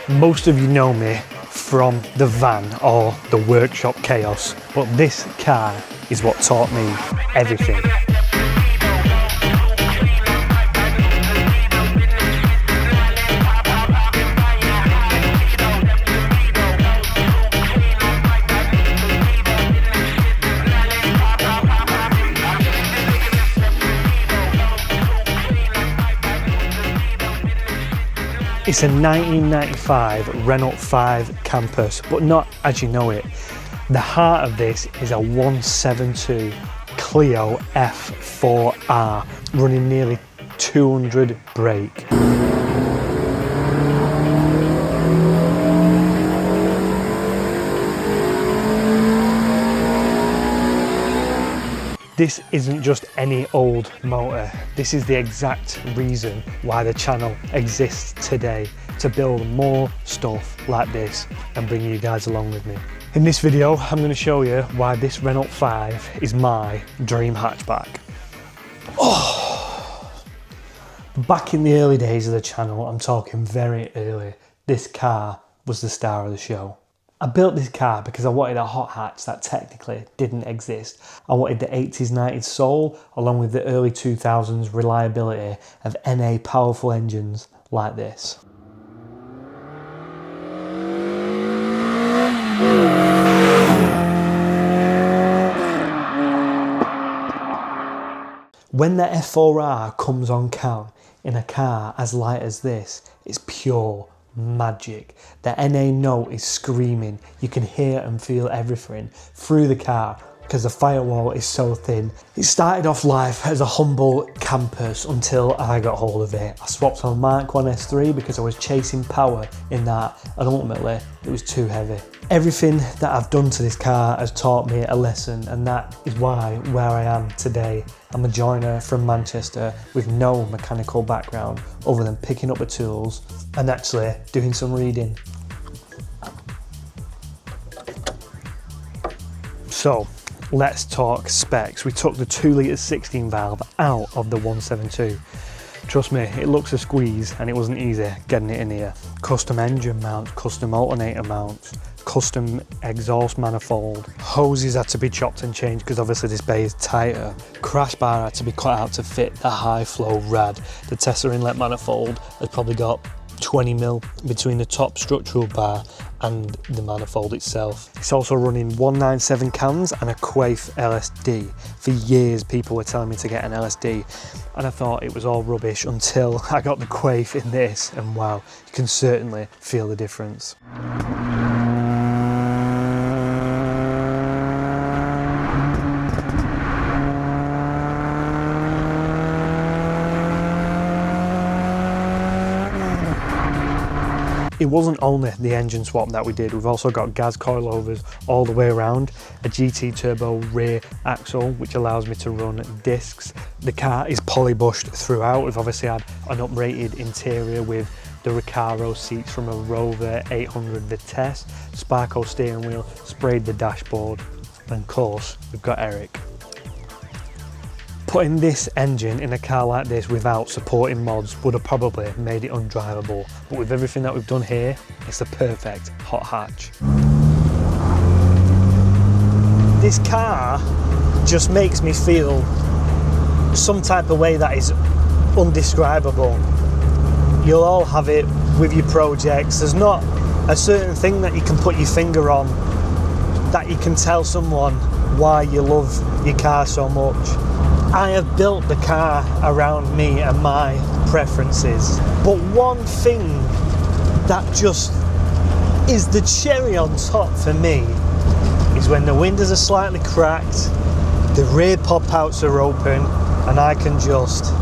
Most of you know me from the van or the workshop chaos, but this car is what taught me everything. It's a 1995 Renault 5 Campus, but not as you know it. The heart of this is a 172 Clio F4R running nearly 200 brake. This isn't just any old motor. This is the exact reason why the channel exists today, to build more stuff like this and bring you guys along with me. In this video, I'm going to show you why this Renault 5 is my dream hatchback. Oh. Back in the early days of the channel, I'm talking very early, this car was the star of the show. I built this car because I wanted a hot hatch that technically didn't exist. I wanted the 80s, 90s soul along with the early 2000s reliability of NA powerful engines like this. When the F4R comes on cam in a car as light as this, it's pure magic. The NA note is screaming. You can hear and feel everything through the car because the firewall is so thin. It started off life as a humble Campus until I got hold of it. I swapped on Mark 1 S3 because I was chasing power in that, and ultimately it was too heavy. Everything that I've done to this car has taught me a lesson, and that is why where I am today. I'm a joiner from Manchester with no mechanical background other than picking up the tools and actually doing some reading. So let's talk specs. We took the 2 litre 16 valve out of the 172. Trust me, it looks a squeeze and it wasn't easy getting it in here. Custom engine mounts, custom alternator mounts, custom exhaust manifold. Hoses had to be chopped and changed because obviously this bay is tighter. Crash bar had to be cut out to fit the high flow rad. The Tesla inlet manifold has probably got 20 mil between the top structural bar and the manifold itself. It's also running 197 cans and a Quaife LSD. For years people were telling me to get an LSD and I thought it was all rubbish until I got the Quaife in this, and wow, you can certainly feel the difference. It wasn't only the engine swap that we did, we've also got gas coilovers all the way around, a GT turbo rear axle which allows me to run discs. The car is polybushed throughout. We've obviously had an uprated interior with the Recaro seats from a Rover 800 Vitesse, Sparco steering wheel, sprayed the dashboard, and of course we've got Eric. Putting this engine in a car like this without supporting mods would have probably made it undrivable, but with everything that we've done here, it's the perfect hot hatch. This car just makes me feel some type of way that is undescribable. You'll all have it with your projects. There's not a certain thing that you can put your finger on that you can tell someone why you love your car so much. I have built the car around me and my preferences, but one thing that just is the cherry on top for me is when the windows are slightly cracked, the rear pop outs are open, and I can just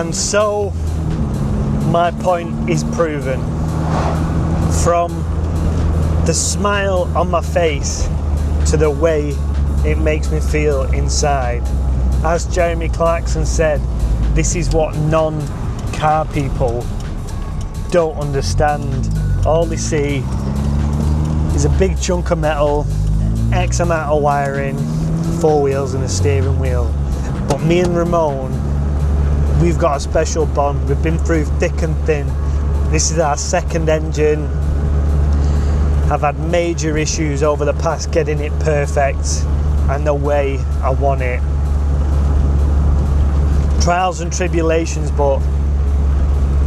And so my point is proven. From the smile on my face to the way it makes me feel inside. As Jeremy Clarkson said, this is what non-car people don't understand. All they see is a big chunk of metal, X amount of wiring, 4 wheels and a steering wheel. But me and Ramon, we've got a special bond. We've been through thick and thin. This is our second engine. I've had major issues over the past getting it perfect and the way I want it. Trials and tribulations, but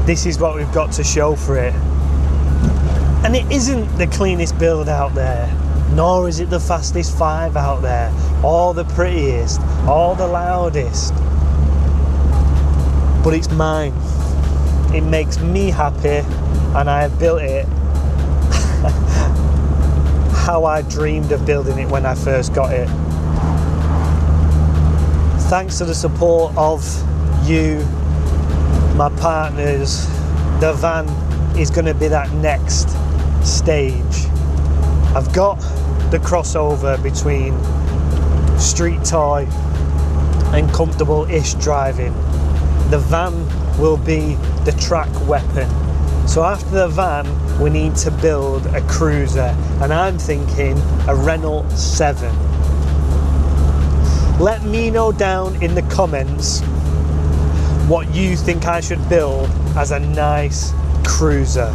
this is what we've got to show for it. And it isn't the cleanest build out there, nor is it the fastest 5 out there, or the prettiest, or the loudest. But it's mine. It makes me happy, and I have built it how I dreamed of building it when I first got it. Thanks to the support of you, my partners, the van is going to be that next stage. I've got the crossover between street toy and comfortable-ish driving. The van will be the track weapon. So after the van, we need to build a cruiser, and I'm thinking a Renault 7. Let me know down in the comments what you think I should build as a nice cruiser.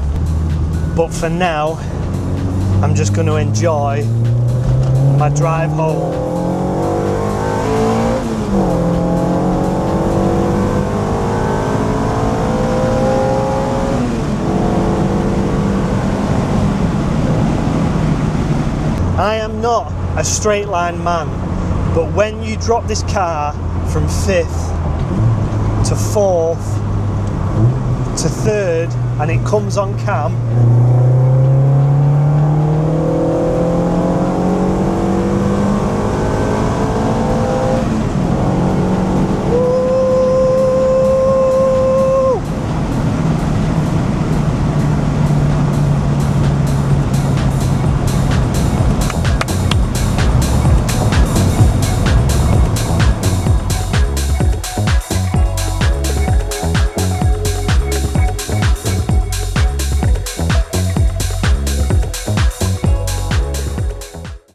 But for now, I'm just going to enjoy my drive home. I am not a straight line man, but when you drop this car from 5th to 4th to 3rd and it comes on cam,